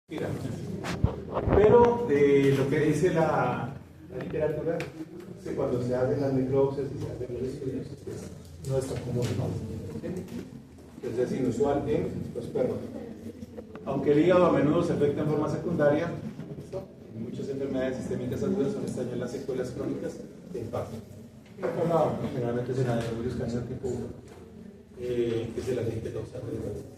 Mira, pero lo que dice la literatura es que cuando se hacen las necropsias y se hacen los estudios, pues, no es tan común, ¿no? Entonces es inusual en los perros. Aunque el hígado a menudo se afecta en forma secundaria, en muchas enfermedades sistémicas agudas son extrañas las secuelas crónicas de infarto. Generalmente es en adenovirus cáncer tipo 1, que es el agente causal de la diabetes.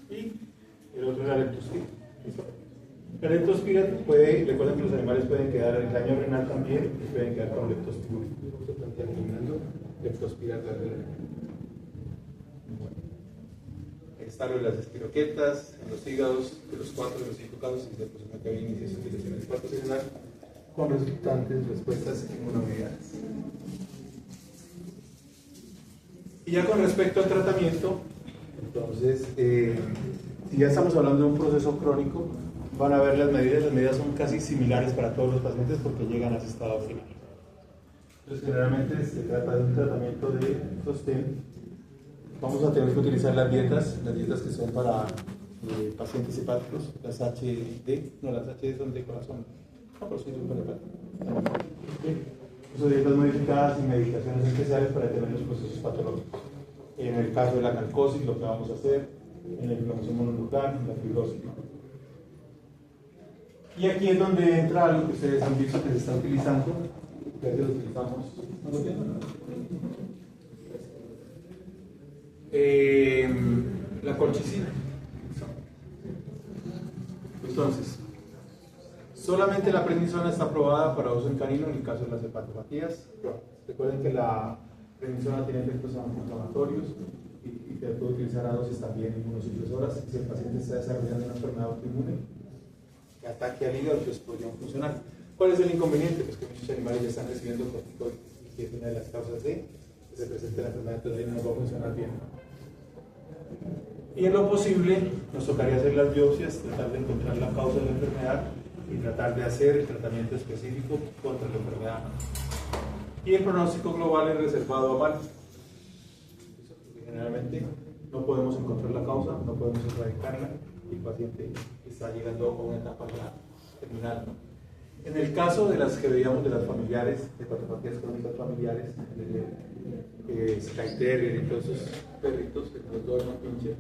Y el otro es la leptospira. La leptospira recuerden que los animales pueden quedar en daño renal también y pueden quedar con leptospira. Están eliminando leptospira renal. Están las espiroquetas, en los hígados, de los 4 de los 5 casos, y después que había iniciación de lesiones celular con resultantes respuestas inmunomediadas. Y ya con respecto al tratamiento, entonces, si ya estamos hablando de un proceso crónico, van a ver las medidas son casi similares para todos los pacientes porque llegan a ese estado final. Entonces, generalmente se trata de un tratamiento de sostén. Vamos a tener que utilizar las dietas que son para pacientes hepáticos, las HD, no, las HD son de corazón, no, pero sí son para hepáticos. Son dietas modificadas y medicaciones especiales para detener los procesos patológicos. En el caso de la calcosis, lo que vamos a hacer, en la inflamación mononuclear, en la fibrosis. Y aquí es donde entra algo que ustedes han visto que se está utilizando, que a veces lo utilizamos, ¿no lo tienen? La colchicina. Entonces, solamente la prednisona está aprobada para uso en canino en el caso de las hepatopatías. Recuerden que la prednisona tiene efectos antiinflamatorios y se puede utilizar a dosis también inmunosupresoras si el paciente está desarrollando una enfermedad autoinmune que ataque al hígado, pues podrían funcionar. ¿Cuál es el inconveniente? Pues que muchos animales ya están recibiendo corticoides y que es una de las causas de que se presente la enfermedad, entonces no va a funcionar bien. Y en lo posible nos tocaría hacer las biopsias, tratar de encontrar la causa de la enfermedad y tratar de hacer el tratamiento específico contra la enfermedad. Y el pronóstico global es reservado a mal. Generalmente no podemos encontrar la causa, no podemos erradicarla y el paciente está llegando a una etapa terminal. En el caso de las que veíamos de las familiares, de hepatopatías crónicas familiares, de Skye Terrier y todos esos perritos, los Doberman Pinscher,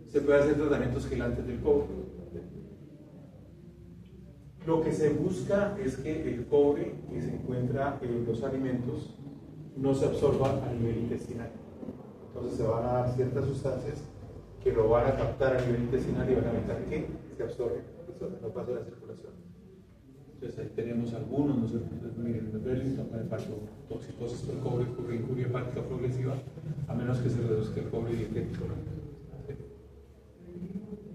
se puede hacer tratamientos gelantes del cobre. Lo que se busca es que el cobre que se encuentra en los alimentos no se absorba a nivel intestinal. Entonces se van a dar ciertas sustancias que lo van a captar a nivel intestinal y van a evitar que se absorba, no pase la circulación. Entonces ahí tenemos algunos, ¿no es cierto? Entonces, miren, el Burlington con hepatotoxicosis por cobre ocurre injuria hepática progresiva, a menos que se reduzca el cobre dietético, ¿no?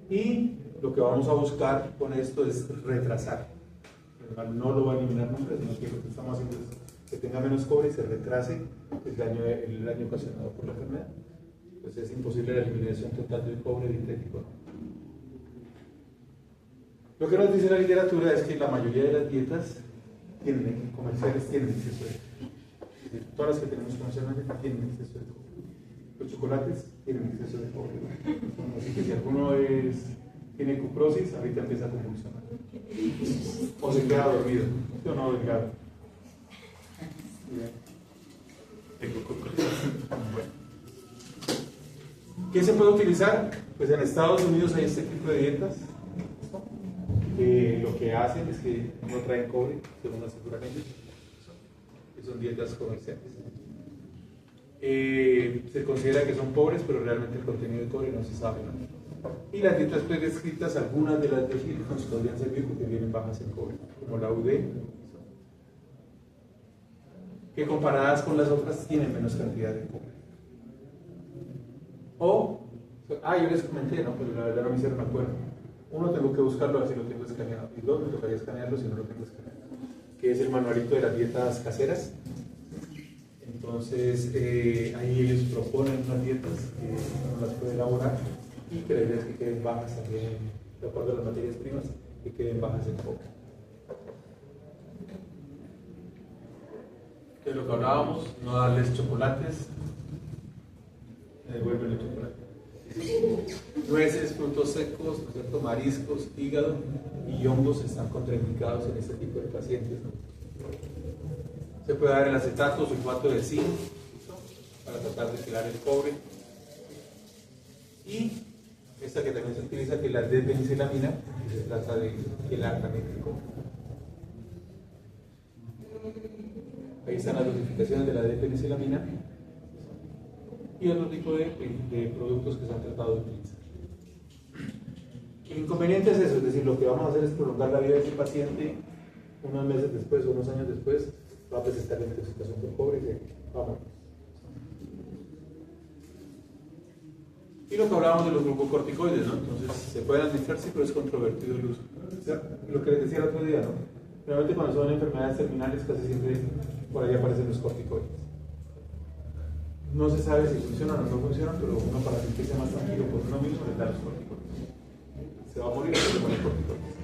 Y lo que vamos a buscar con esto es retrasar. No lo va a eliminar nunca, sino que lo que estamos haciendo es que tenga menos cobre y se retrase el daño ocasionado por la enfermedad. Entonces es imposible la eliminación total del cobre dietético, ¿no? Lo que nos dice la literatura es que la mayoría de las dietas comerciales tienen exceso de cobre. Todas las que tenemos comercialmente tienen exceso de cobre. Los chocolates tienen exceso de cobre, ¿no? Así que si alguno tiene cuprosis, ahorita empieza a convulsionar. O se queda dormido. Yo no delgado. Tengo cuprosis. Bueno. ¿Qué se puede utilizar? Pues en Estados Unidos hay este tipo de dietas. Lo que hacen es que no traen cobre, según aseguramientos, que son dietas comerciales. Se considera que son pobres, pero realmente el contenido de cobre no se sabe, ¿no? Y las dietas prescritas, algunas de las de Hill nos podrían servir porque vienen bajas en cobre, como la UD, que comparadas con las otras tienen menos cantidad de cobre. Yo les comenté, ¿no? Pero la verdad no me hicieron acuerdo. Uno, tengo que buscarlo a ver si lo tengo escaneado, y dos, me tocaría escanearlo si no lo tengo escaneado, que es el manualito de las dietas caseras. Entonces, ahí ellos proponen unas dietas que uno las puede elaborar y que la idea es que queden bajas también, de acuerdo a las materias primas, que queden bajas en cobre. De lo que hablábamos, no darles chocolates, devuelven el chocolate. nueces, frutos secos, ¿no es cierto? Mariscos, hígado y hongos están contraindicados en este tipo de pacientes, ¿no? Se puede dar el acetato o sulfato de zinc, ¿listo? Para tratar de quitar el cobre. Y esta que también se utiliza, que es la desbenicilamina, que se trata de quitar también el cobre. Ahí están las dosificaciones de la desbenicilamina y otro tipo de productos que se han tratado de utilizar. El inconveniente es eso, es decir, lo que vamos a hacer es prolongar la vida de ese paciente. Unos meses después o unos años después va a presentar la intoxicación por cobre y se vamos. Y lo que hablábamos de los glucocorticoides, ¿no? Entonces se pueden administrar, sí, pero es controvertido el uso. O sea, lo que les decía el otro día, ¿no? Realmente cuando son enfermedades terminales casi siempre por ahí aparecen los corticoides. No se sabe si funcionan o no funcionan, pero uno para sentirse más tranquilo por uno mismo le da los corticoides. Se va a morir, se le pone corticoides.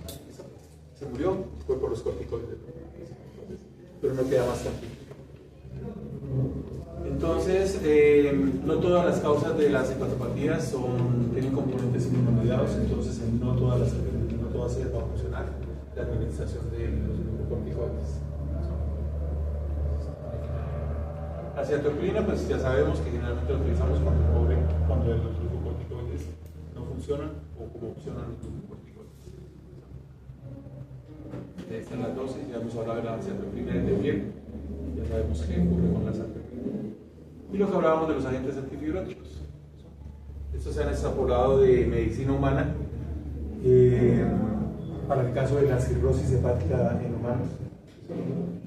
Se murió, fue por los corticoides. Pero no queda más tranquilo. Entonces, no todas las causas de las hepatopatías tienen componentes inmunizados, entonces no todas se va a funcionar la administración de los glucocorticoides. La acetoprina, pues ya sabemos que generalmente lo utilizamos cuando los glucocorticoides no funcionan o como funcionan los glucocorticoides. Esta es la dosis, ya hemos hablado de la acetoprina de piel, ya sabemos qué ocurre con la acetoprina. Y lo que hablábamos de los agentes antifibróticos. Estos se han extrapolado de medicina humana para el caso de la cirrosis hepática en humanos.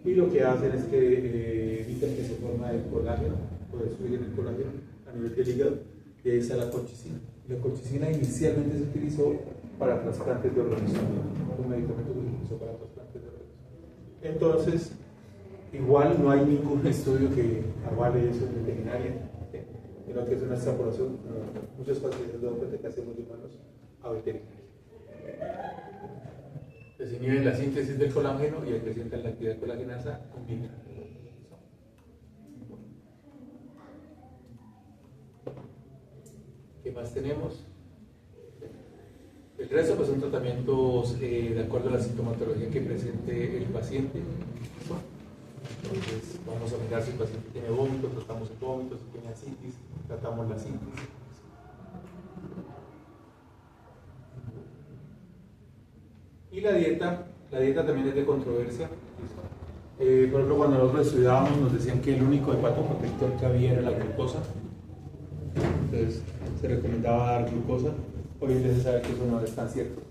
Y lo que hacen es que evitan que se forma el colágeno, o destruyen el colágeno a nivel del hígado, y ahí está la colchicina. La colchicina inicialmente se utilizó para trasplantes de órganos, un medicamento que se utilizó para trasplantes de órganos. Entonces, igual no hay ningún estudio que avale eso en veterinaria, sino que es una extrapolación. Muchos pacientes se dan cuenta que hacemos de humanos a veterinaria. Se inhiben la síntesis del colágeno y acrecientan la actividad colagenasa con vitro. ¿Qué más tenemos? El resto pues son tratamientos de acuerdo a la sintomatología que presente el paciente. Entonces vamos a mirar si el paciente tiene vómito, tratamos el vómito, si tiene ascitis, tratamos la ascitis. Y la dieta también es de controversia. Por ejemplo, cuando nosotros estudiábamos nos decían que el único hepatoprotector que había era la glucosa. Entonces se recomendaba dar glucosa. Hoy en día se sabe que eso no es tan cierto.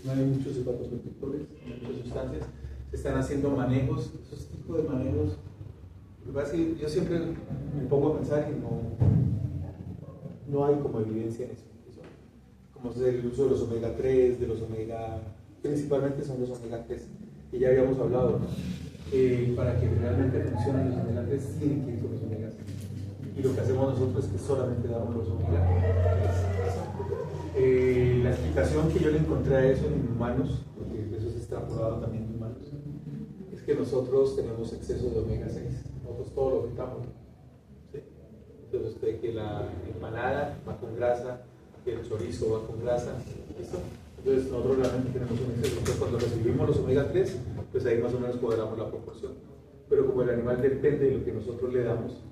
No hay muchos hepatoprotectores, no hay muchas sustancias. Se están haciendo manejos, esos tipos de manejos. Lo que pasa es que yo siempre me pongo a pensar y no hay como evidencia en eso. Como es el uso de los omega 3, de los omega, principalmente son los omega 3, que ya habíamos hablado, ¿no? Para que realmente funcionen los omega 3 tienen que ir con los omega 3. Y lo que hacemos nosotros es que solamente damos los omega 3. La explicación que yo le encontré a eso en humanos, porque eso es extrapolado también en humanos, es que nosotros tenemos exceso de omega 6, nosotros todo lo quitamos, ¿sí? Entonces usted que la empanada va con grasa, que el chorizo va con grasa, ¿listo? Entonces nosotros realmente tenemos un exceso. Entonces cuando recibimos los omega 3, pues ahí más o menos cuadramos la proporción. Pero como el animal depende de lo que nosotros le damos,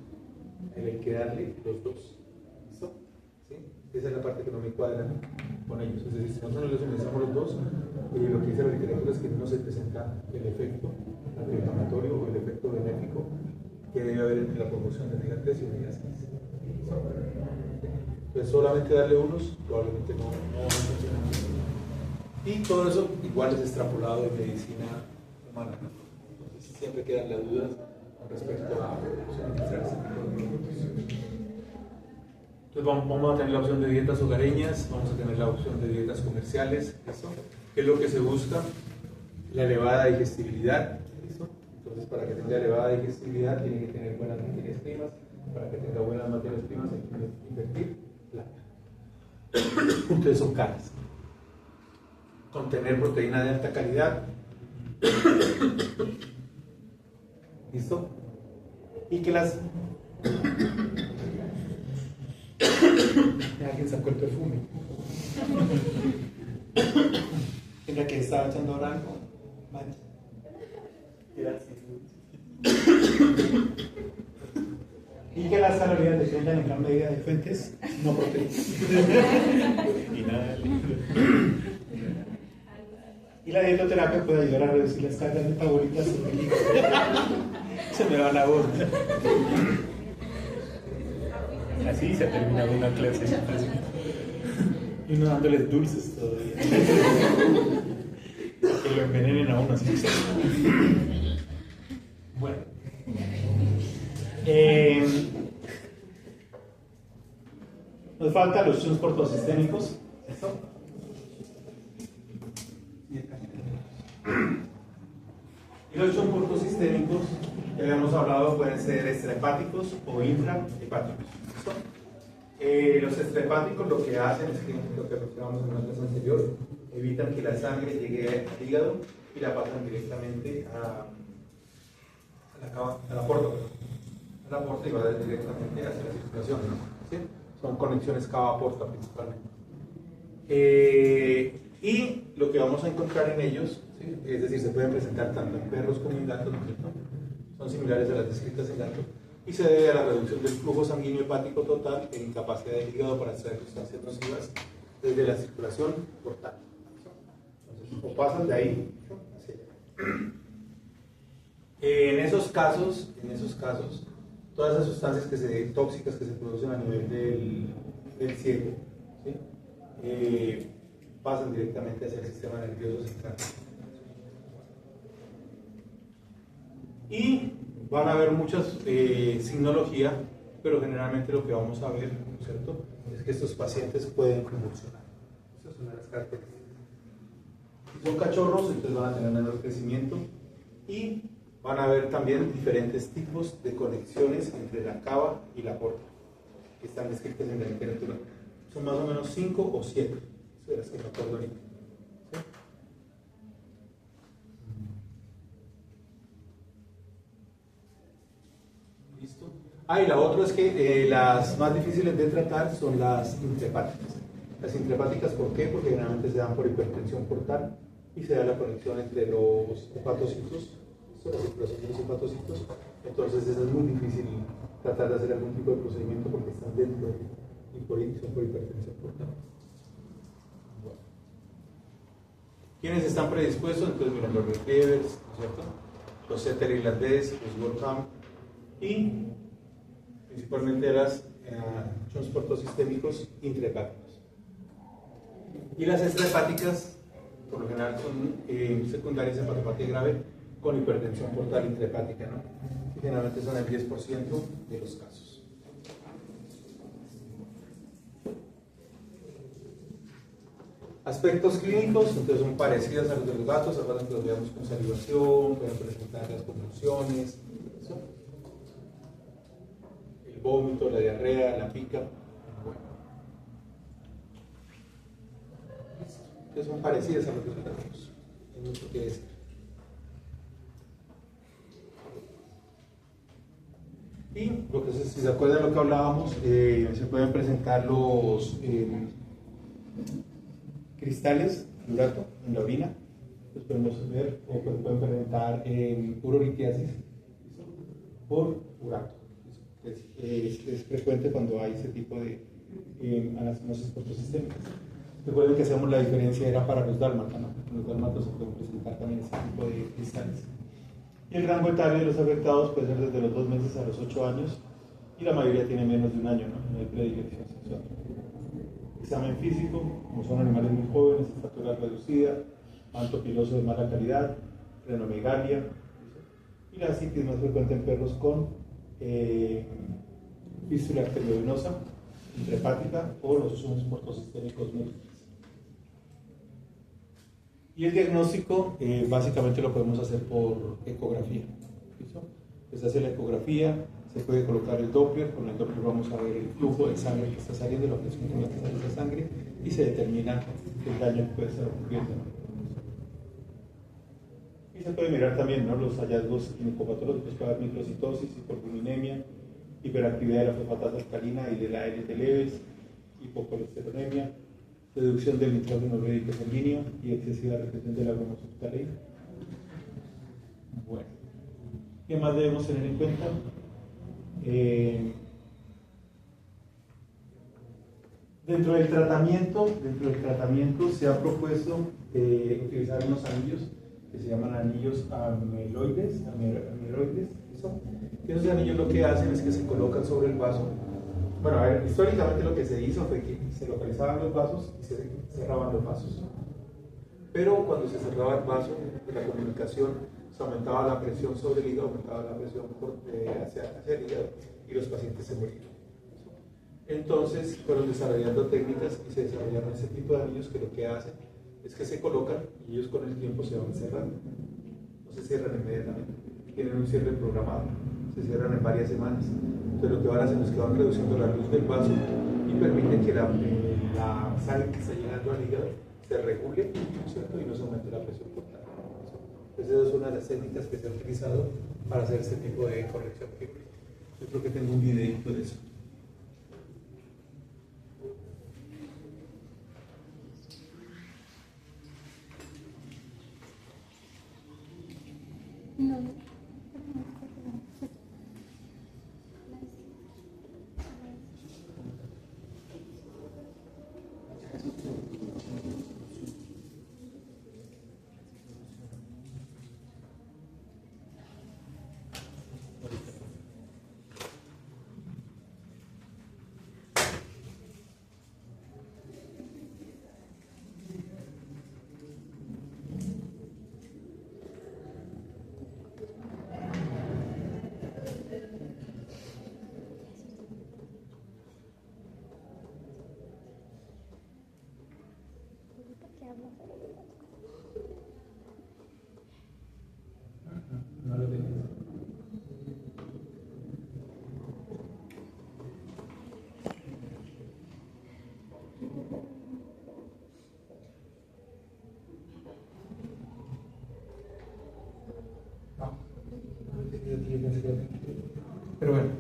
hay que darle los dos, ¿listo? ¿Sí? Esa es la parte que no me cuadra con ellos. Es decir, si nosotros les utilizamos los dos, lo que dice la literatura es que no se presenta el efecto antiinflamatorio o el efecto benéfico que debe haber entre la proporción de omega 3 y omega 6. Pues solamente darle unos probablemente no funciona. Y todo eso igual es extrapolado de medicina humana, ¿no? Entonces siempre quedan las dudas con respecto a suministrar ese tipo de productos. Entonces vamos a tener la opción de dietas hogareñas, vamos a tener la opción de dietas comerciales, ¿listo? ¿Qué es lo que se busca? La elevada digestibilidad, ¿listo? Entonces para que tenga elevada digestibilidad tiene que tener buenas materias primas, para que tenga buenas materias primas hay que invertir plata. Entonces son caras. Contener proteína de alta calidad. ¿Listo? Y que las Alguien sacó el perfume. ¿En la que estaba echando ahora algo? Vale. Gracias. Y que las calorías dependan en gran medida de fuentes no proteínas. Y la dietoterapia puede ayudar a reducir las cargas metabólicas. Se me va la voz. Así se ha terminado una clase. Y uno dándoles dulces todavía. Que lo envenenen a uno así. Bueno. Nos faltan los shunts portosistémicos. ¿Esto? Y los shunts portosistémicos que habíamos hablado pueden ser extrahepáticos o intrahepáticos. Los extrahepáticos lo que hacen es que, lo que mencionamos en una clase anterior, evitan que la sangre llegue al hígado y la pasan directamente a la porta, a la porta y va directamente hacia la circulación, ¿no? ¿Sí? Son conexiones cava-porta principalmente. Y lo que vamos a encontrar en ellos, ¿sí? Es decir, se pueden presentar tanto en perros como en gatos, ¿no? Son similares a las descritas en gatos, y se debe a la reducción del flujo sanguíneo hepático total e incapacidad del hígado para extraer sustancias nocivas desde la circulación portal. Entonces, o pasan de ahí hacia allá. En esos casos, todas esas sustancias tóxicas que se producen a nivel del ciego, ¿sí? Pasan directamente hacia el sistema nervioso central. Y van a haber muchas signología, pero generalmente lo que vamos a ver, ¿no es cierto?, es que estos pacientes pueden convulsionar. Esa es una de las características. Si son cachorros, entonces van a tener menor crecimiento y van a haber también diferentes tipos de conexiones entre la cava y la porta, que están descritas en la literatura. Son más o menos 5 o 7, de las que me acuerdo ahorita. ¿Sí? ¿Listo? Y la otra es que las más difíciles de tratar son las intrahepáticas. Las intrahepáticas, ¿por qué? Porque generalmente se dan por hipertensión portal y se da la conexión entre los hepatocitos, la circulación de los hepatocitos. Entonces eso es muy difícil tratar de hacer algún tipo de procedimiento porque están dentro y son por hipertensión portal. Bueno. ¿Quiénes están predispuestos? Entonces miren, los retrievers, ¿no es cierto?, los setter irlandés, los Wolfram y principalmente las shunts portosistémicos intrahepáticos. Y las extrahepáticas por lo general son secundarias a hepatopatía grave con hipertensión portal intrahepática, ¿no? Y generalmente son el 10% de los casos. Aspectos clínicos, entonces son parecidos a los de los gatos, acuérdense que los veamos con salivación, pueden presentar las convulsiones, ¿eso? El vómito, la diarrea, la pica. Bueno. Entonces son parecidas a los de los gatos, hay mucho que decir. Y lo que, si se acuerdan de lo que hablábamos, se pueden presentar los cristales urato en la orina, los podemos ver, o pueden presentar urolitiasis por urato. Es frecuente cuando hay ese tipo de anastomoses portosistémicas. Recuerden que hacemos la diferencia, era para los dálmatas, ¿no? Los dálmatas se pueden presentar también ese tipo de cristales. Y el rango etario de los afectados puede ser desde los 2 meses a los 8 años, y la mayoría tiene menos de un año, ¿no? No hay predilección sexual. Examen físico, como son animales muy jóvenes, estatura reducida, manto piloso de mala calidad, renomegalia, y la citis más frecuente en perros con fístula arteriovenosa, intrahepática o los shunts portosistémicos múltiples. Y el diagnóstico básicamente lo podemos hacer por ecografía. ¿Listo? Se hace la ecografía, se puede colocar el Doppler, con el Doppler vamos a ver el flujo de sangre que está saliendo, la presión con la que sale esa sangre, y se determina el daño que puede estar ocurriendo. Y se puede mirar también, ¿no?, los hallazgos quimicopatológicos, puede haber microcitosis, hiperbuminemia, hiperactividad de la fosfatasa alcalina y de la LT leves, hipocolesterolemia, reducción del nitrógeno ureico sanguíneo y excesiva retención del agua hospitalaria. Bueno, ¿qué más debemos tener en cuenta? Dentro del tratamiento se ha propuesto utilizar unos anillos que se llaman anillos amiloides, ¿eso? Esos anillos lo que hacen es que se colocan sobre el vaso. Bueno, a ver, históricamente lo que se hizo fue que se localizaban los vasos y se cerraban los vasos. Pero cuando se cerraba el vaso, la comunicación, se aumentaba la presión sobre el hígado, aumentaba la presión hacia el hígado y los pacientes se morían. Entonces fueron desarrollando técnicas y se desarrollaron ese tipo de anillos que lo que hacen es que se colocan y ellos con el tiempo se van cerrando. No se cierran inmediatamente, tienen un cierre programado, se cierran en varias semanas. Entonces lo que van haciendo es que van reduciendo la luz del vaso y permiten que la sangre que está llegando al hígado se regule, ¿cierto? Y no se aumente la presión portal. Entonces esa es una de las técnicas que se ha utilizado para hacer este tipo de corrección quirúrgica. Yo creo que tengo un videito de eso. No. No lo tengo. Pero bueno,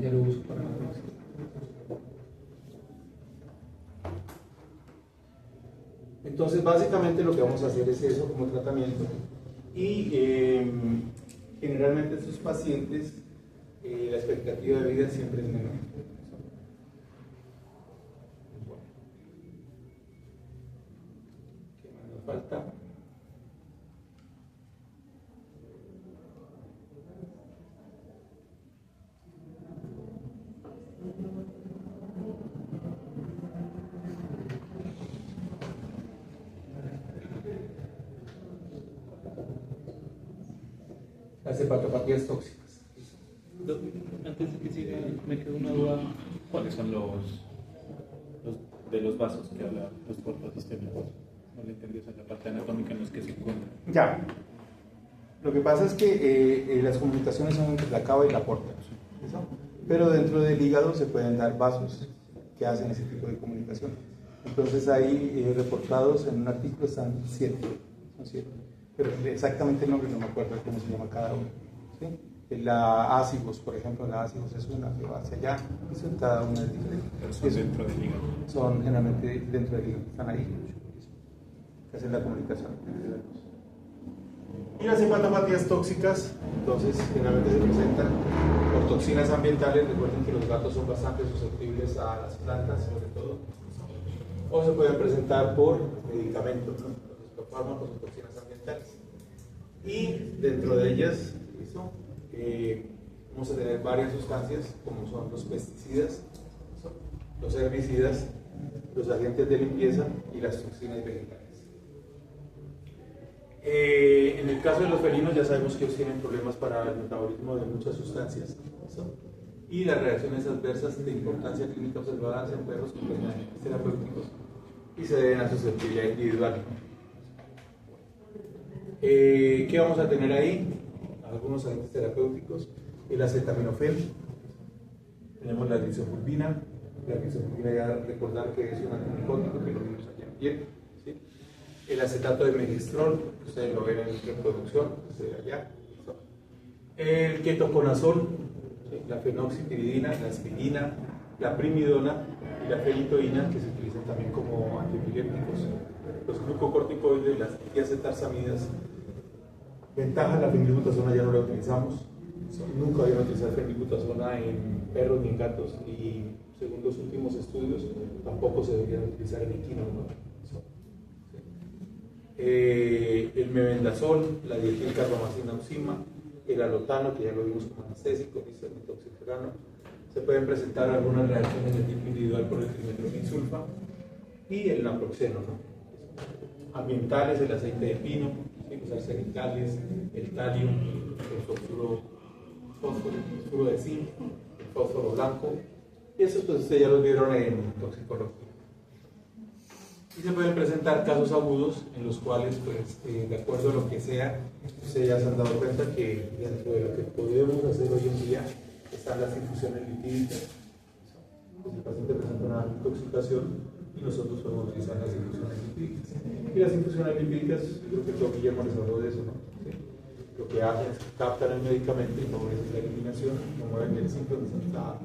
ya lo busco para la próxima. Entonces, básicamente lo que vamos a hacer es eso como tratamiento. Y generalmente estos pacientes, la expectativa de vida siempre es menor. Bueno. ¿Qué más nos falta? Las hepatopatías tóxicas. Antes de que siga, me quedó una duda. ¿Cuáles son los de los vasos que habla los cuerpos sistémicos? No le entendí esa la parte anatómica en los que se encuentran. Ya. Lo que pasa es que las comunicaciones son entre la cava y la porta. ¿Eso? Pero dentro del hígado se pueden dar vasos que hacen ese tipo de comunicación. Entonces ahí reportados en un artículo están 7. Son 7. Pero exactamente el nombre no me acuerdo cómo se llama cada uno. ¿Sí? La ácibos, por ejemplo, la ácibos es una que va hacia allá, y cada una es diferente. Pero son dentro del hígado. Son generalmente dentro del hígado, están ahí, que hacen la comunicación entre las dos. Y las hepatopatías tóxicas, entonces, generalmente se presentan por toxinas ambientales. Recuerden que los gatos son bastante susceptibles a las plantas, sobre todo. O se pueden presentar por medicamentos, ¿no? Los fármacos o toxinas ambientales. Y dentro de ellas, ¿listo? Vamos a tener varias sustancias, como son los pesticidas, ¿listo? Los herbicidas, los agentes de limpieza y las toxinas vegetales. En el caso de los felinos ya sabemos que ellos tienen problemas para el metabolismo de muchas sustancias, ¿listo? Y las reacciones adversas de importancia clínica observadas en perros con agentes terapéuticos y se deben a susceptibilidad individual. ¿Qué vamos a tener ahí? Algunos agentes terapéuticos, el acetaminofén, tenemos la glisofurbina. La glisofurbina, ya recordar que es un antinicótico que lo vimos allá en piel, ¿sí? El acetato de megestrol, que ustedes lo ven en reproducción, que se ve allá, El ketoconazol, la fenoxipiridina, la aspirina, la primidona y la felitoína, que se utilizan también como antiepilépticos. Los glucocorticoides, las diacetarsamidas. Ventaja, la fenilbutasona ya no la utilizamos. Nunca habían utilizado fenilbutasona en perros ni en gatos, y según los últimos estudios tampoco se deberían utilizar en equinos, ¿no? El mebendazol, la dietilcarbamazina oxima, el alotano, que ya lo vimos como anestésico, el metoxiferano. Se pueden presentar algunas reacciones de tipo individual por el trimetilsulfa, y el naproxeno, ¿no? Ambientales, el aceite de pino, los arsenicales, el talio, el fósforo de zinc, el fósforo blanco, y eso pues ustedes ya lo vieron en toxicología. Y se pueden presentar casos agudos en los cuales, pues, de acuerdo a lo que sea, ustedes ya se han dado cuenta que dentro de lo que podemos hacer hoy en día están las infusiones lipídicas. Pues el paciente presenta una intoxicación y nosotros podemos utilizar las infusiones lipídicas. Y las infusiones lipídicas, yo creo que todo Guillermo les habló de eso, ¿no? ¿Sí? Lo que hacen es que captan el medicamento y favorecen la eliminación, lo mueven del sitio donde está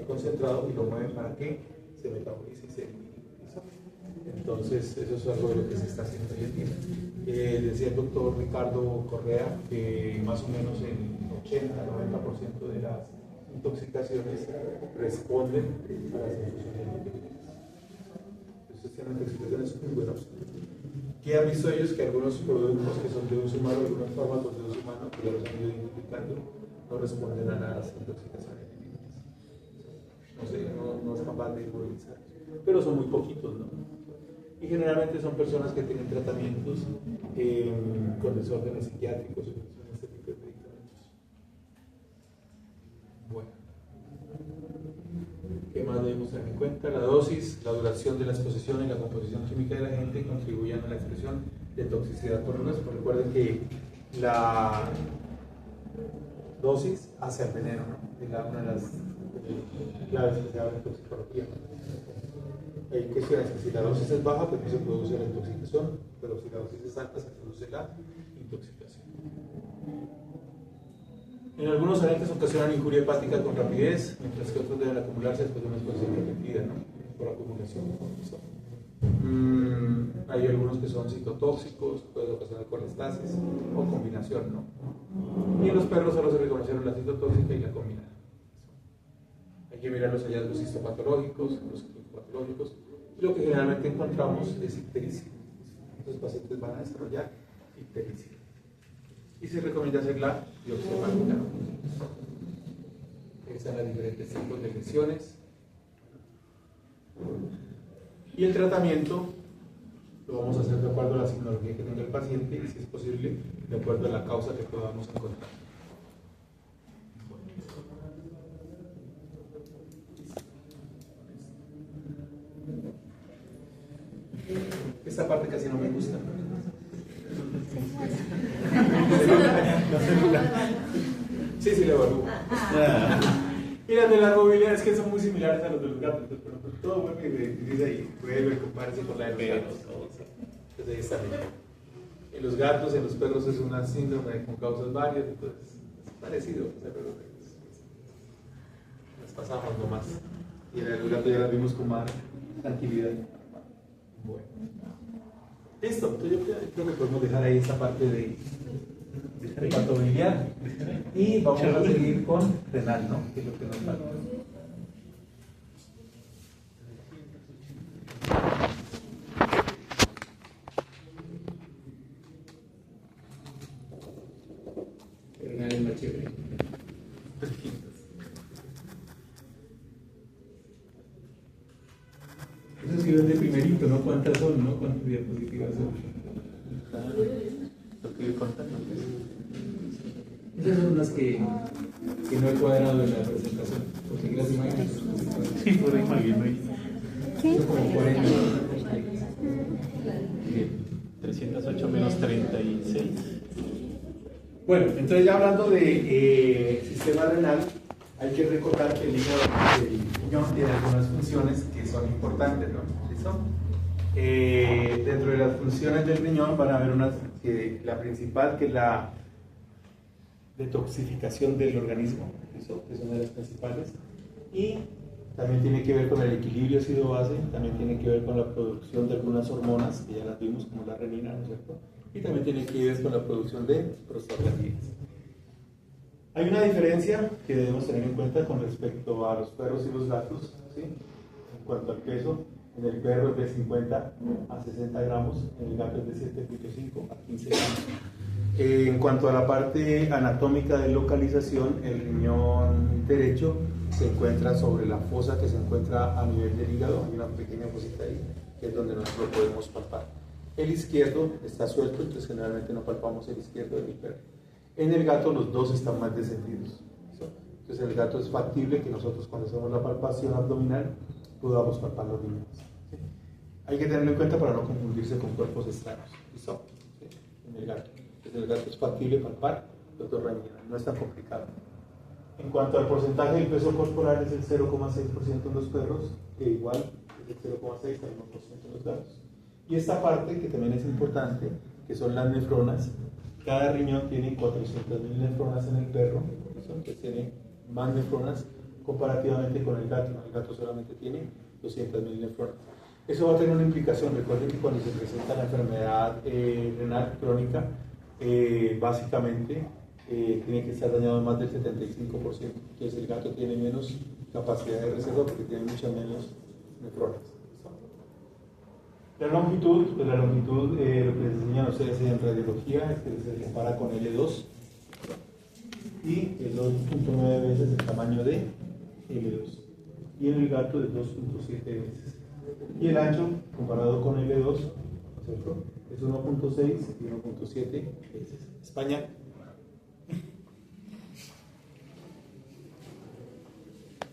concentrado y lo mueven para que se metabolice y se elimine. Entonces, eso es algo de lo que se está haciendo hoy en día. Decía el doctor Ricardo Correa que más o menos el 80-90% de las intoxicaciones responden a las infusiones lipídicas. Entonces, tienen intoxicaciones muy buenas. ¿Qué han visto ellos? Que algunos productos que son de uso humano, algunos fármacos de uso humano, que ya los han ido identificando, no responden a las intoxicaciones lipídicas. No sé, no es capaz de inmovilizar, pero son muy poquitos, ¿no? Y generalmente son personas que tienen tratamientos con desórdenes psiquiátricos o con este tipo de medicamentos. Bueno, ¿qué más debemos tener en cuenta? La dosis, la duración de la exposición y la composición química de la gente contribuyen a la expresión de toxicidad por organismo. Recuerden que la dosis hace el veneno, ¿no? Es una de las claves que se habla en toxicología. Hay cuestiones que si la dosis es baja, pues no se produce la intoxicación, pero si la dosis es alta, se produce la intoxicación. En algunos agentes ocasionan injuria hepática con rapidez, mientras que otros deben acumularse después de una exposición repetida, ¿no? Por acumulación. Hay algunos que son citotóxicos, pueden ocasionar colestasis o combinación, ¿no? Y en los perros solo se reconocieron la citotóxica y la combinada. Hay que mirar los hallazgos histopatológicos, los patológicos, y lo que generalmente encontramos es ictericia. Los pacientes van a desarrollar ictericia. Y se recomienda hacer la biopsia hepática. Están los diferentes tipos de lesiones. Y el tratamiento lo vamos a hacer de acuerdo a la signología que tenga el paciente y, si es posible, de acuerdo a la causa que podamos encontrar. Esta parte casi no me gusta. Sí, le evalúo. Mira, de las movilidades que son muy similares a los de los gatos, pero todo vuelve y dice ahí, vuelve a compararse con la de los gatos. Entonces ahí está. En los gatos, en los perros es una síndrome con causas varias, entonces es parecido, pero las pasamos nomás. Y en el gato ya las vimos con más tranquilidad. Bueno. Listo, entonces yo creo que podemos dejar ahí esta parte de hepatobiliar y vamos a seguir con renal, ¿no? Que es lo que nos falta. Renal es más chévere. Eso sí es de primerito, ¿no? ¿Cuántas son, no? ¿Cuántas diapositivas son? Lo que le contan. Esas son las que no he cuadrado en la presentación. ¿Por qué las imágenes? Sí, por ahí imagino. ¿Qué? Son como 40. Bien, 308 menos 36. Bueno, entonces ya hablando de sistema renal, hay que recordar que el riñón tiene algunas funciones que son importantes, ¿no? ¿Listo? Dentro de las funciones del riñón van a haber unas, la principal, que es la detoxificación del organismo, eso es una de las principales, y también tiene que ver con el equilibrio ácido-base, también tiene que ver con la producción de algunas hormonas, que ya las vimos, como la renina, ¿no es cierto? Y también tiene que ver con la producción de prostaglandinas. Hay una diferencia que debemos tener en cuenta con respecto a los perros y los gatos, ¿sí? En cuanto al peso, en el perro es de 50 a 60 gramos, en el gato es de 7,5 a 15 gramos. En cuanto a la parte anatómica de localización, el riñón derecho se encuentra sobre la fosa que se encuentra a nivel del hígado, hay una pequeña fosita ahí, que es donde nosotros lo podemos palpar. El izquierdo está suelto, entonces generalmente no palpamos el izquierdo del perro. En el gato los dos están más descendidos. Entonces en el gato es factible que nosotros cuando hacemos la palpación abdominal podamos palpar los riñones. ¿Sí? Hay que tenerlo en cuenta para no confundirse con cuerpos extraños. ¿Listo? ¿Sí? En el gato. Entonces en el gato es factible palpar los dos riñones, no es tan complicado. En cuanto al porcentaje del peso corporal es el 0,6% en los perros, que igual es el 0,6 al 1% en los gatos. Y esta parte que también es importante, que son las nefronas. Cada riñón tiene 400.000 nefronas en el perro, que tiene más nefronas comparativamente con el gato. El gato solamente tiene 200.000 nefronas. Eso va a tener una implicación. Recuerden que cuando se presenta la enfermedad renal crónica, básicamente tiene que estar dañado más del 75%. Entonces el gato tiene menos capacidad de reserva porque tiene muchas menos nefronas. La longitud, lo que les enseñan a ustedes en radiología es que se compara con L2 y es 2.9 veces el tamaño de L2 y en el gato es 2.7 veces y el ancho comparado con L2 ¿cierto? Es 1.6 y 1.7 veces. España.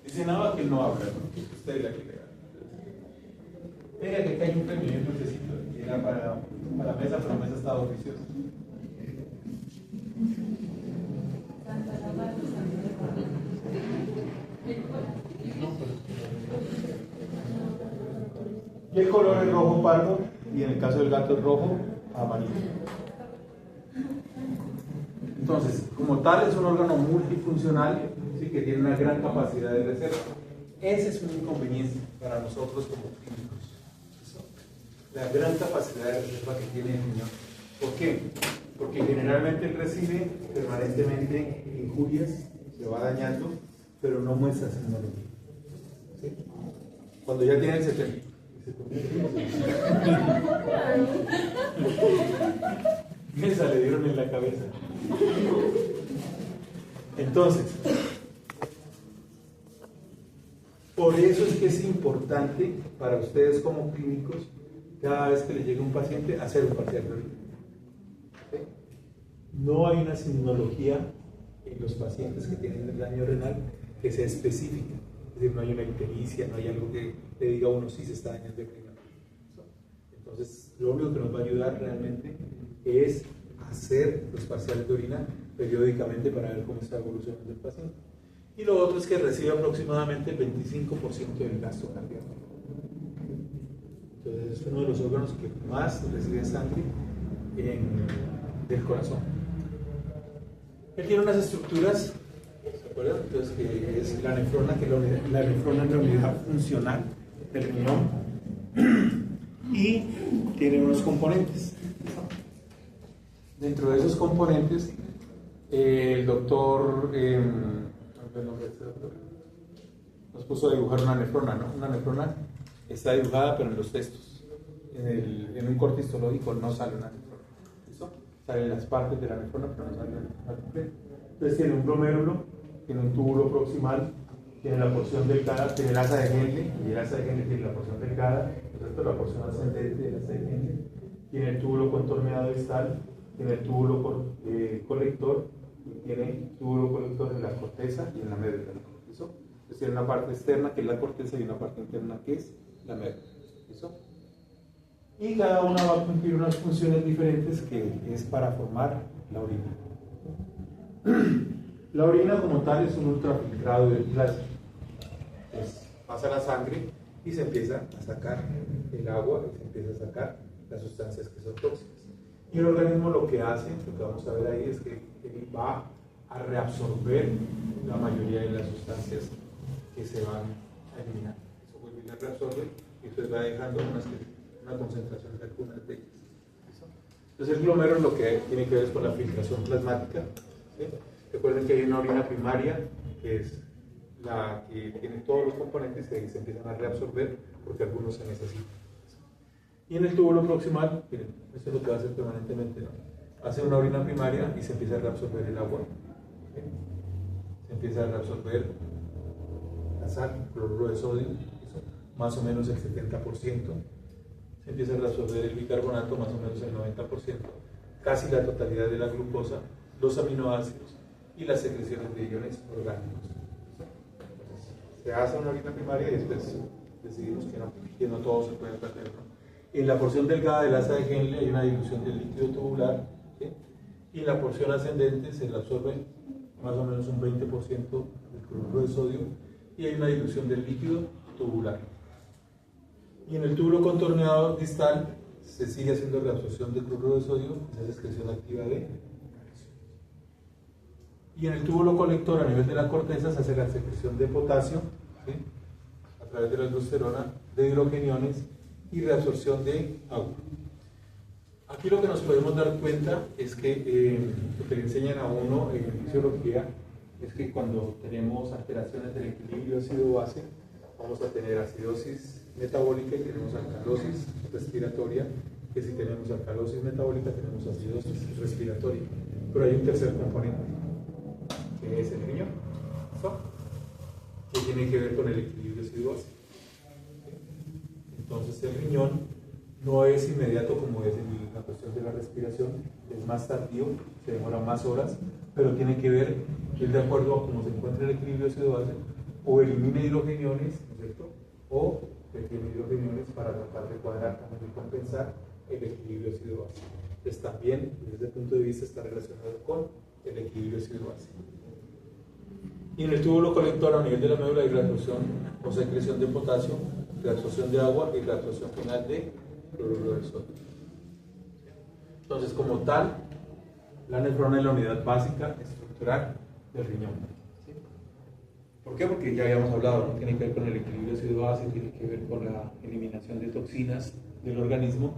Dice nada que él no habla, ¿no? Usted es la que le da. Venga, que hay un premio, un necesito, que era para mesa, pero mesa estaba oficiosa. Y el color es rojo pardo, y en el caso del gato es rojo amarillo. Entonces, como tal, es un órgano multifuncional, ¿sí? Que tiene una gran capacidad de reserva. Ese es un inconveniente para nosotros como clínicos. La gran capacidad de reserva que tiene el riñón. ¿Por qué? Porque generalmente él recibe permanentemente injurias, se va dañando, pero no muestra signología. ¿Sí? Cuando ya tiene el 70. Esa le dieron en la cabeza. Entonces, por eso es que es importante para ustedes como clínicos, cada vez que les llegue un paciente, hacer un parcial de orina. ¿Sí? No hay una signología en los pacientes que tienen el daño renal que sea específica. Es decir, no hay una ictericia, no hay algo que le diga a uno si se está dañando el riñón. Entonces, lo único que nos va a ayudar realmente es hacer los parciales de orina periódicamente para ver cómo está evolucionando el paciente. Y lo otro es que recibe aproximadamente el 25% del gasto cardíaco. Entonces, es uno de los órganos que más recibe sangre del corazón. Él tiene unas estructuras, ¿se acuerdan? Entonces, que es la nefrona, que es la nefrona en la unidad funcional del riñón, y tiene unos componentes. Dentro de esos componentes, el doctor nos puso a dibujar una nefrona, ¿no? Una nefrona está dibujada, pero en los textos. En un corte histológico no sale una nefrona. ¿Listo? Salen las partes de la nefrona, pero no sale la nefrona completa. Entonces tiene un glomérulo, tiene un túbulo proximal, tiene la porción delgada, tiene el asa de Henle, y el asa de Henle tiene la porción delgada, la porción ascendente del asa de Henle, tiene el túbulo contorneado distal, tiene el túbulo colector, y tiene túbulo colector en la corteza y en la médula. ¿Listo? Entonces tiene una parte externa que es la corteza y una parte interna que es la médula. ¿Listo? Y cada una va a cumplir unas funciones diferentes que es para formar la orina. La orina como tal es un ultrafiltrado del plasma. Entonces pasa la sangre y se empieza a sacar el agua y se empieza a sacar las sustancias que son tóxicas. Y el organismo lo que hace, lo que vamos a ver ahí, es que va a reabsorber la mayoría de las sustancias que se van a eliminar. Eso vuelve y la reabsorbe y entonces va dejando una concentración de algunas de ellas. ¿Listo? Entonces el glomero lo que tiene que ver es con la filtración plasmática. ¿Sí? Recuerden que hay una orina primaria que es la que tiene todos los componentes y se empiezan a reabsorber porque algunos se necesitan. Y en el túbulo proximal, miren, esto es lo que va a hacer permanentemente, ¿no? Hace una orina primaria y se empieza a reabsorber el agua. ¿Sí? Se empieza a reabsorber la sal, cloruro de sodio, eso, más o menos el 70%. Se empieza a reabsorber el bicarbonato, más o menos el 90%. Casi la totalidad de la glucosa, los aminoácidos y las secreciones de iones orgánicos. Entonces, se hace una orina primaria y después decidimos que no todo se puede perder, ¿no? En la porción delgada del asa de Henle hay una dilución del líquido tubular, ¿sí? Y en la porción ascendente se le absorbe más o menos un 20% del cloruro de sodio y hay una dilución del líquido tubular. Y en el túbulo contorneado distal se sigue haciendo reabsorción del cloruro de sodio y se hace excreción activa de calcio. Y en el túbulo colector a nivel de la corteza se hace la secreción de potasio, ¿sí? A través de la aldosterona, de hidrogeniones y reabsorción de agua. Aquí lo que nos podemos dar cuenta es que lo que le enseñan a uno en fisiología es que cuando tenemos alteraciones del equilibrio ácido-base, vamos a tener acidosis metabólica y tenemos alcalosis respiratoria, que si tenemos alcalosis metabólica tenemos acidosis respiratoria. Pero hay un tercer componente, que es el riñón, ¿no? Que tiene que ver con el equilibrio ácido-base. Entonces el riñón no es inmediato como es en la cuestión de la respiración, es más tardío, se demora más horas, pero tiene que ver que de acuerdo a cómo se encuentra el equilibrio ácido-base, o elimina hidrogeniones, ¿no es cierto? O retiene hidrogeniones para tratar de cuadrar, también de compensar el equilibrio ácido-base. Entonces también, desde ese punto de vista, está relacionado con el equilibrio ácido-base. Y en el túbulo colector a nivel de la médula hay reabsorción o secreción de potasio, reabsorción de agua y reabsorción final de cloruro de sodio. Entonces, como tal, la nefrona es la unidad básica estructural del riñón. ¿Sí? ¿Por qué? Porque ya habíamos hablado, ¿no? Tiene que ver con el equilibrio ácido-base, tiene que ver con la eliminación de toxinas del organismo.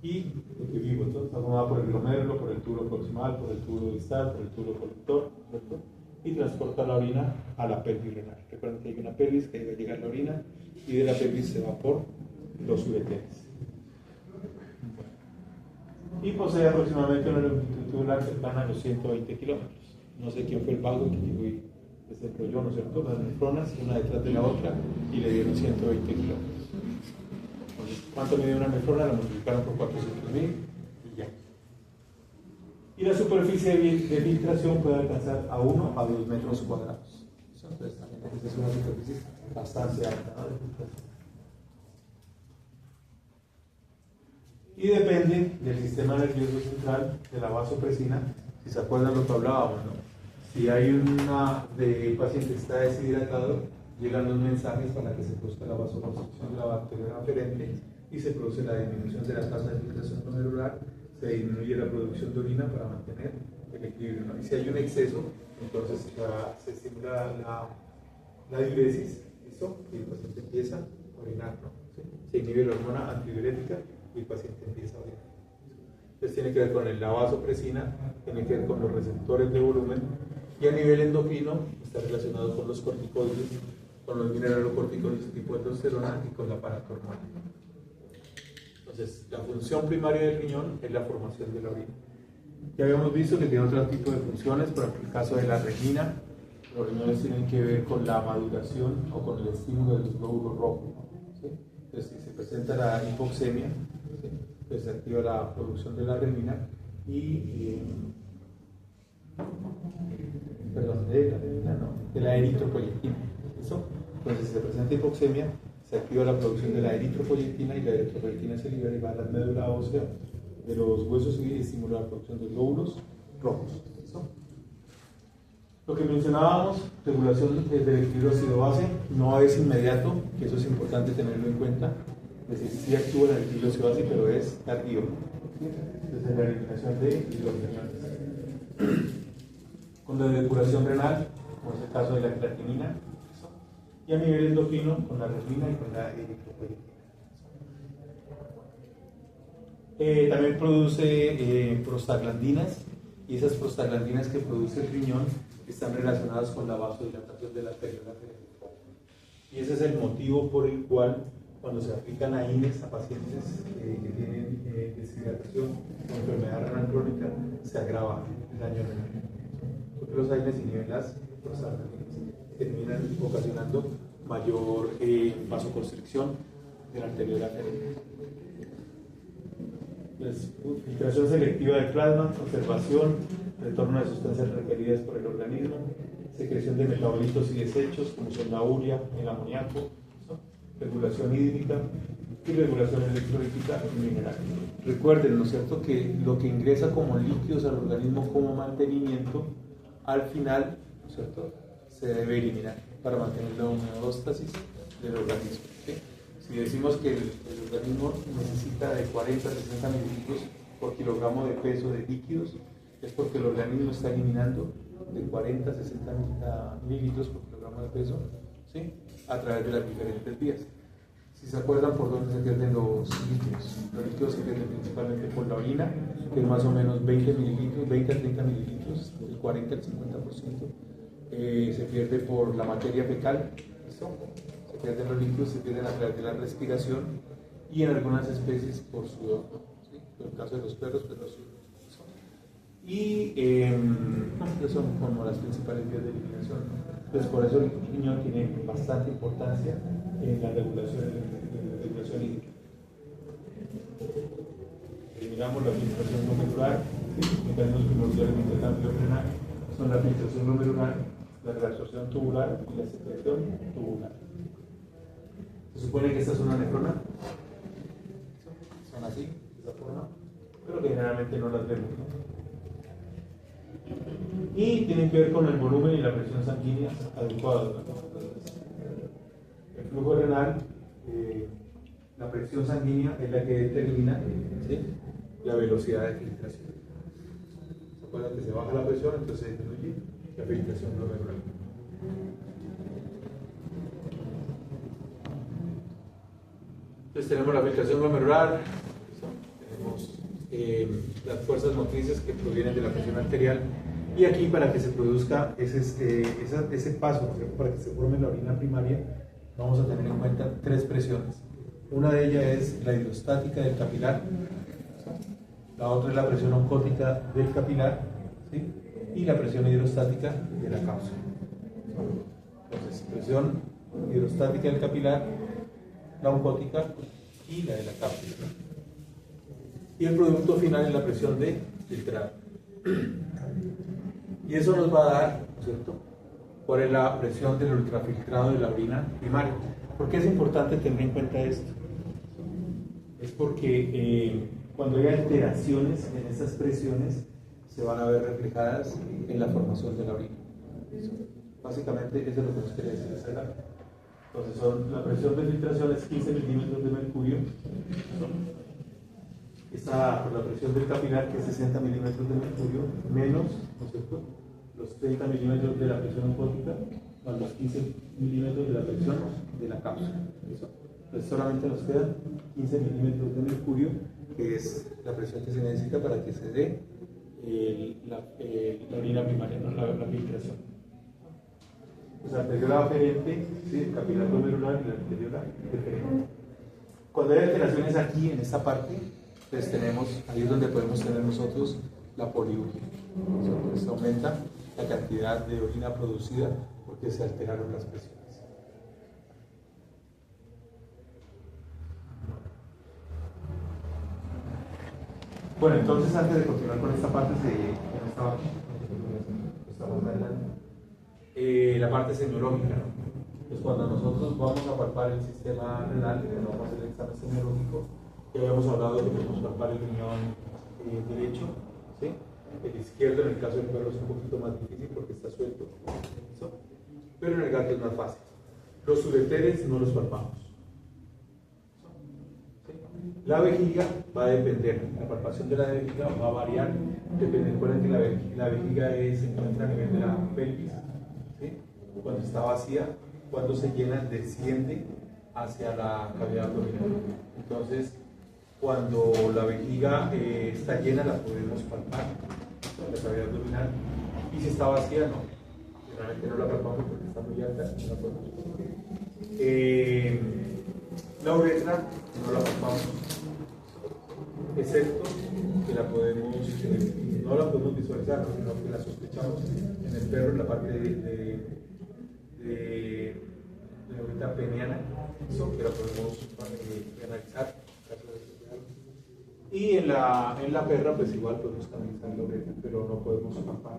Y lo que vimos, entonces, está formada por el glomérulo, por el túbulo proximal, por el túbulo distal, por el túbulo colector, ¿cierto? Y transporta la orina a la pelvis renal. Recuerden que hay una pelvis que debe llegar la orina y de la pelvis se va por los ureteres. Y posee aproximadamente una longitud tubular cercana a los 120 kilómetros. No sé quién fue el vago que llegó y desarrolló, ¿no es cierto?, las nefronas, una detrás de la otra, y le dieron 120 kilómetros. Entonces, ¿cuánto mide una nefrona? La multiplicaron por 400.000 y ya. Y la superficie de filtración puede alcanzar a 1 a 2 metros cuadrados. Entonces, también es una superficie bastante alta, ¿no?, de filtración. Y depende del sistema nervioso central, de la vasopresina. Si se acuerdan lo que hablábamos, ¿no? Si hay el paciente está deshidratado, llegan los mensajes para que se produzca la vasoconstricción de la bacteria aferente y se produce la disminución de la tasa de filtración glomerular, se disminuye la producción de orina para mantener el equilibrio, ¿no? Y si hay un exceso, entonces se estimula la diuresis, ¿listo? Y el paciente empieza a orinar, ¿no? ¿Sí? Se inhibe la hormona antidiurética y el paciente empieza a orinar. Entonces tiene que ver con la vasopresina, tiene que ver con los receptores de volumen y a nivel endocrino está relacionado con los corticoides, con los mineralocorticoides tipo aldosterona y con la paratormona. Entonces, la función primaria del riñón es la formación de la orina. Ya habíamos visto que tiene otro tipo de funciones, por ejemplo, el caso de la renina, los riñones tienen que ver con la maduración o con el estímulo de los glóbulos rojos, ¿sí? Entonces, si se presenta la hipoxemia, ¿sí?, pues se activa la producción de la renina y de la eritropoyetina. ¿Eso? Entonces, si se presenta hipoxemia, se activa la producción de la eritropoyetina y la eritropoyetina se libera y va a la médula ósea de los huesos y estimula la producción de glóbulos rojos. ¿Eso? Lo que mencionábamos, regulación del equilibrio ácido-base, no es inmediato, que eso es importante tenerlo en cuenta. Es decir, sí actúa en el equilibrio ácido-base, pero es tardío. Desde la eliminación de hidrogeniones. con la depuración renal, como es el caso de la creatinina, y a nivel endocrino con la renina y con la eritropoyetina. También produce prostaglandinas, y esas prostaglandinas que produce el riñón están relacionadas con la vasodilatación de la arteria. Y ese es el motivo por el cual cuando se aplican AINES a pacientes que tienen deshidratación o enfermedad renal crónica, se agrava el daño renal. Porque los AINES inhiben las prostaglandinas, que terminan ocasionando mayor vasoconstricción de la arteria arterial. Filtración selectiva del plasma, conservación, retorno de sustancias requeridas por el organismo, secreción de metabolitos y desechos como son la urea, el amoníaco, ¿no? Regulación hídrica y regulación electrolítica y mineral. Recuerden, ¿no es cierto?, que lo que ingresa como líquidos al organismo como mantenimiento, al final, ¿no es cierto?, se debe eliminar para mantener la homeostasis del organismo. ¿Sí? Si decimos que el organismo necesita de 40 a 60 mililitros por kilogramo de peso de líquidos, es porque el organismo está eliminando de 40 a 60 mililitros por kilogramo de peso, ¿sí?, a través de las diferentes vías. Si se acuerdan por dónde se pierden los líquidos se pierden principalmente por la orina, que es más o menos 20 mililitros, 20 a 30 mililitros, del 40 al 50%. Se pierde por la materia fecal, ¿listo? Se pierden los líquidos, se pierden a través de la respiración y en algunas especies por sudor, ¿sí? En el caso de los perros, pues los sudor. Y son como las principales vías de eliminación. Entonces, por eso el riñón tiene bastante importancia en la regulación hídrica. Eliminamos la filtración glomerular. Los mecanismos primordiales de intercambio renal son la filtración glomerular, la reabsorción tubular y la secreción tubular. Se supone que esta es una nefrona, son así, de esa forma, pero que generalmente no las vemos, ¿no? Y tienen que ver con el volumen y la presión sanguínea adecuados, ¿no? El flujo renal, la presión sanguínea es la que determina, ¿sí?, la velocidad de filtración. ¿Se acuerdan que se baja la presión, entonces se disminuye la filtración glomerular? Entonces tenemos la filtración glomerular, tenemos las fuerzas motrices que provienen de la presión arterial, y aquí para que se produzca ese paso, para que se forme la orina primaria, vamos a tener en cuenta tres presiones. Una de ellas es la hidrostática del capilar, la otra es la presión oncótica del capilar, ¿sí?, y la presión hidrostática de la cápsula. Entonces, presión hidrostática del capilar, la oncótica y la de la cápsula. Y el producto final es la presión de filtrado. Y eso nos va a dar, ¿cierto?, cuál es la presión del ultrafiltrado de la orina primaria. ¿Por qué es importante tener en cuenta esto? Es porque cuando hay alteraciones en esas presiones se van a ver reflejadas en la formación de la orina. Básicamente eso es lo que nos quiere decir esta gráfica. Entonces la presión de filtración es 15 milímetros de mercurio. Está por la presión del capilar, que es 60 milímetros de mercurio, menos, ¿no es cierto?, los 30 milímetros de la presión oncótica, más los 15 milímetros de la presión de la cápsula. Entonces solamente nos quedan 15 milímetros de mercurio, que es la presión que se necesita para que se dé la orina primaria, ¿no?, la filtración. Pues arteriola aferente, ¿sí?, el capilar glomerular y la arteriola deferente. Cuando hay alteraciones aquí, en esta parte, pues ahí es donde podemos tener nosotros la poliuria. Entonces aumenta la cantidad de orina producida porque se alteraron las presiones. Bueno, entonces antes de continuar con esta parte, la parte semiológica, ¿no? Pues cuando nosotros vamos a palpar el sistema renal, cuando vamos a hacer el examen semiológico, ya habíamos hablado de que podemos palpar el riñón derecho, ¿sí?, el izquierdo en el caso del perro es un poquito más difícil porque está suelto, ¿sí?, pero en el gato es más fácil. Los ureteres no los palpamos, ¿sí?, La vejiga va a depender, la palpación de la vejiga va a variar, depende de que la vejiga se encuentra a nivel de la pelvis, ¿sí? Cuando está vacía, cuando se llena, desciende hacia la cavidad abdominal. Entonces, cuando la vejiga está llena, la podemos palpar, la cavidad abdominal, y si está vacía, no. Generalmente no la palpamos porque está muy alta, no la podemos palpar. La uretra no la palpamos, excepto que no la podemos visualizar, sino que la sospechamos en el perro, en la parte de la uretra peniana, que la podemos analizar. Y en la perra, pues igual podemos analizar la uretra, pero no podemos palpar.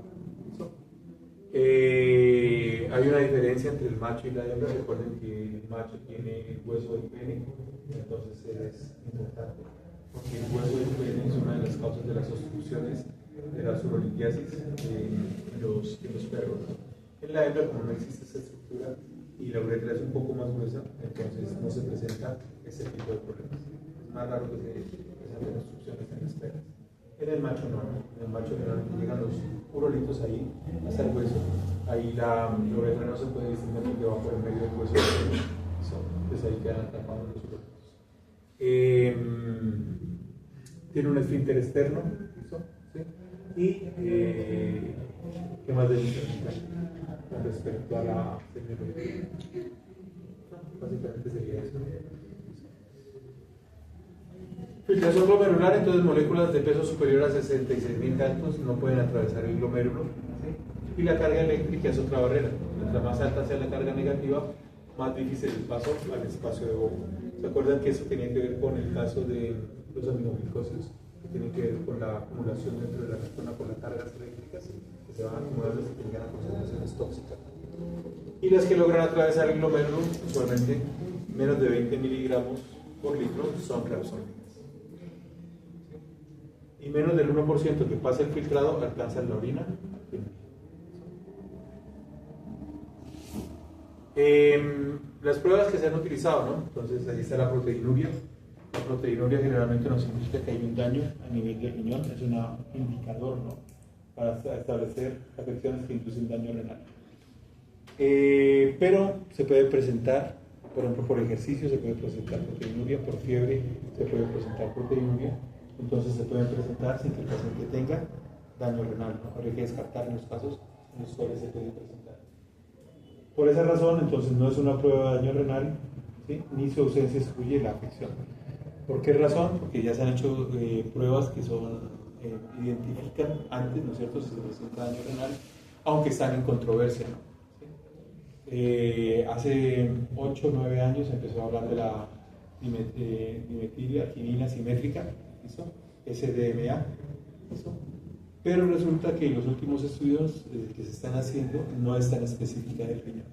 Hay una diferencia entre el macho y la hembra. Recuerden que el macho tiene el hueso del pene, entonces es importante porque el hueso del pene es una de las causas de las obstrucciones de la urolitiasis en los perros. En la hembra, como no existe esa estructura y la uretra es un poco más gruesa, entonces no se presenta ese tipo de problemas. Es más raro que se presenten obstrucciones en las perras. En el macho no, en el macho generalmente llegan los urolitos ahí hasta el hueso, ahí la uretra no se puede distinguir porque va por el medio del hueso, entonces ahí quedan atrapados los urolitos. Tiene un esfínter externo, ¿sí? Y ¿qué más debe presentar con respecto a la semiología? Básicamente sería eso. Filtración glomerular, entonces moléculas de peso superior a 66.000 Daltons no pueden atravesar el glomérulo, ¿sí? Y la carga eléctrica es otra barrera. Mientras más alta sea la carga negativa, más difícil el paso al espacio de Bohr. ¿Se acuerdan que eso tenía que ver con el caso de los aminoglicosidos? Que tiene que ver con la acumulación dentro de la persona por las cargas eléctricas que se van acumulando y que llegan a concentraciones tóxicas. Y las que logran atravesar el glomérulo, usualmente menos de 20 miligramos por litro, son clausónicas. Y menos del 1% que pasa el filtrado alcanza la orina. Las pruebas que se han utilizado, ¿no? Entonces ahí está la proteinuria. La proteinuria generalmente nos indica que hay un daño a nivel del riñón, es un indicador, ¿no? Para establecer afecciones que inducen daño renal. Pero se puede presentar, por ejemplo, por ejercicio se puede presentar proteinuria, por fiebre se puede presentar proteinuria. Entonces se pueden presentar sin que el paciente tenga daño renal, ¿no? Habría que descartar en los casos en los cuales se puede presentar. Por esa razón, entonces no es una prueba de daño renal, ¿sí? Ni su ausencia excluye la afección. ¿Por qué razón? Porque ya se han hecho pruebas que identifican antes, ¿no es cierto?, si se presenta daño renal, aunque están en controversia, ¿no? ¿Sí? Hace 8 o 9 años se empezó a hablar de la dimetilactinina simétrica, ¿listo? SDMA, ¿listo? Pero resulta que los últimos estudios que se están haciendo no es tan específica del riñón.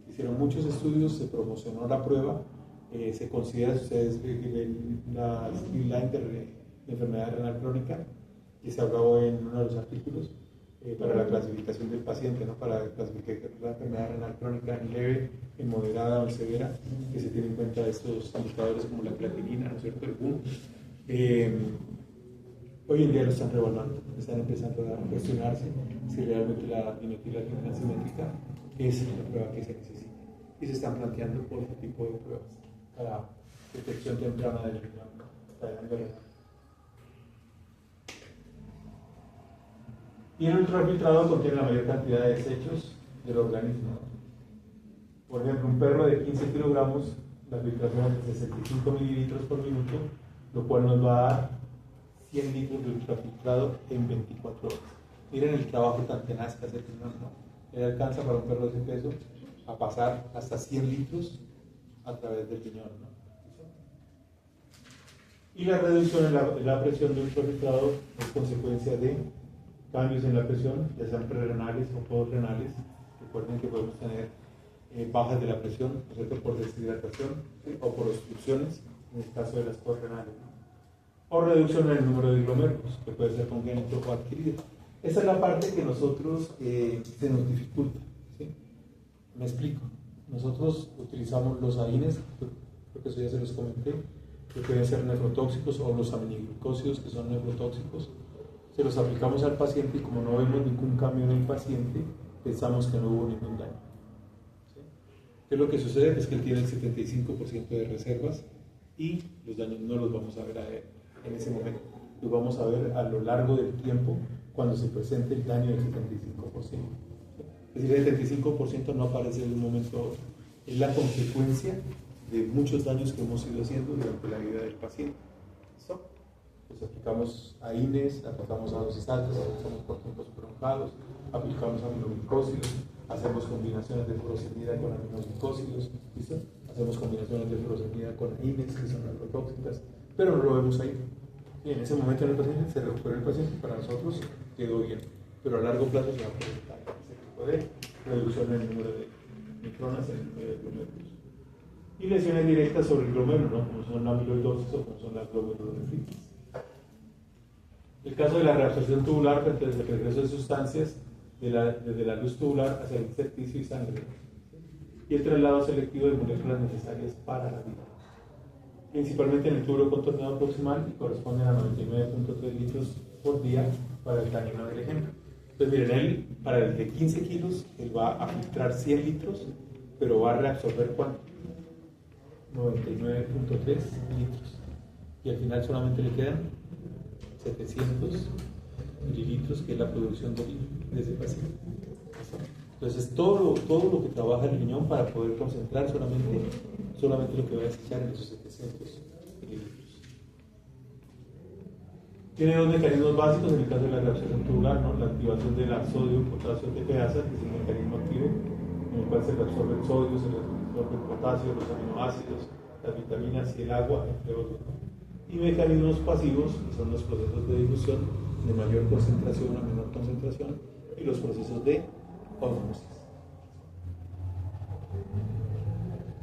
Hicieron muchos estudios, se promocionó la prueba, se considera, ustedes la guideline de enfermedad renal crónica, que se habló en uno de los artículos para la clasificación del paciente, ¿no? Para clasificar la enfermedad renal crónica en leve, en moderada o en severa, que se tienen en cuenta estos indicadores como la creatinina, ¿no es cierto?, el BUN. Hoy en día lo están revaluando, están empezando a cuestionarse si realmente la dimetilactinina simétrica es la prueba que se necesita. Y se están planteando otro tipo de pruebas para detección temprana del daño renal. Y el ultrafiltrado contiene la mayor cantidad de desechos del organismo. Por ejemplo, un perro de 15 kilogramos, la filtración es de 65 mililitros por minuto, lo cual nos va a dar 100 litros de ultrafiltrado en 24 horas. Miren el trabajo tan tenaz que hace el riñón, ¿no? Él alcanza para un perro de ese peso a pasar hasta 100 litros a través del riñón, ¿no? Y la reducción en la presión de ultrafiltrado es consecuencia de cambios en la presión, ya sean prerrenales o postrenales. Recuerden que podemos tener bajas de la presión, ¿no es cierto?, por deshidratación, ¿sí?, o por obstrucciones, en el caso de las postrenales, ¿no?, o reducción en el número de glomérulos, que puede ser congénito o adquirido. Esa es la parte que nosotros se nos dificulta, ¿sí? Me explico. Nosotros utilizamos los AINES, creo que eso ya se los comenté, que pueden ser nefrotóxicos, o los aminoglucósidos, que son nefrotóxicos. Se los aplicamos al paciente y como no vemos ningún cambio en el paciente, pensamos que no hubo ningún daño. ¿Sí? ¿Qué es lo que sucede? Es que él tiene el 75% de reservas y los daños no los vamos a ver en ese momento. Los vamos a ver a lo largo del tiempo cuando se presente el daño del 75%. Es decir, el 75% no aparece de un momento a otro. Es la consecuencia de muchos daños que hemos ido haciendo durante la vida del paciente. ¿Listo? Pues aplicamos AINES, aplicamos a dosis altas, aplicamos por tiempos prolongados, aplicamos aminoglucósidos, hacemos combinaciones de furosemida con aminoglucósidos, ¿listo? Hacemos combinaciones de furosemida con AINES, que son neurotóxicas, pero no lo vemos ahí. Y en ese momento en el paciente se recuperó el paciente, para nosotros quedó bien, pero a largo plazo se va a presentar ese tipo de reducción en el número de micronas en el número de glomérulos. Y lesiones directas sobre el glomérulo, ¿no? Como son la amiloidosis o como son las glomerulonefritis. El caso de la reabsorción tubular frente al regreso de sustancias desde la luz tubular hacia el certicio y sangre, y el traslado selectivo de moléculas necesarias para la vida, principalmente en el túbulo contorneado proximal, que corresponde a 99.3 litros por día para el cañón del ejemplo. Entonces miren, él para el de 15 kilos, él va a filtrar 100 litros, pero va a reabsorber ¿cuánto? 99.3 litros. Y al final solamente le quedan 700 mililitros, que es la producción de ese paciente. Entonces todo lo que trabaja el riñón para poder concentrar solamente lo que va a desechar en esos 700 mililitros. Tiene dos mecanismos básicos en el caso de la reabsorción tubular, ¿no? La activación de la sodio-potasio TPasa, que es el mecanismo activo en el cual se reabsorbe el sodio, se reabsorbe el potasio, los aminoácidos, las vitaminas y el agua, entre otros. Y mecanismos pasivos, que son los procesos de difusión de mayor concentración a menor concentración, y los procesos de ósmosis.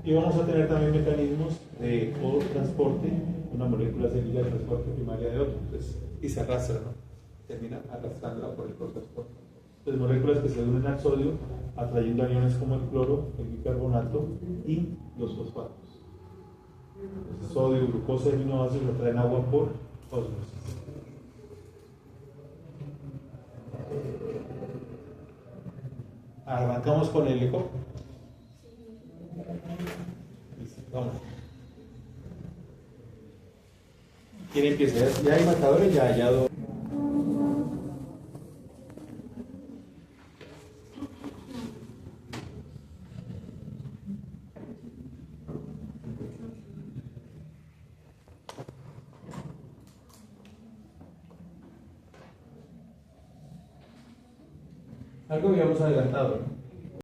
Y vamos a tener también mecanismos de transporte, una molécula se liga de transporte primaria de otra, entonces, y se arrastra, ¿no? Termina arrastrándola por el transporte. Entonces, moléculas que se unen al sodio, atrayendo aniones como el cloro, el bicarbonato y los fosfatos. Entonces, sodio, glucosa y aminoácidos lo traen agua por ósmosis. Arrancamos con el eco. Listo, vamos. ¿Quién empieza? ¿Ya hay marcadores? Ya. Algo habíamos adelantado, ¿no?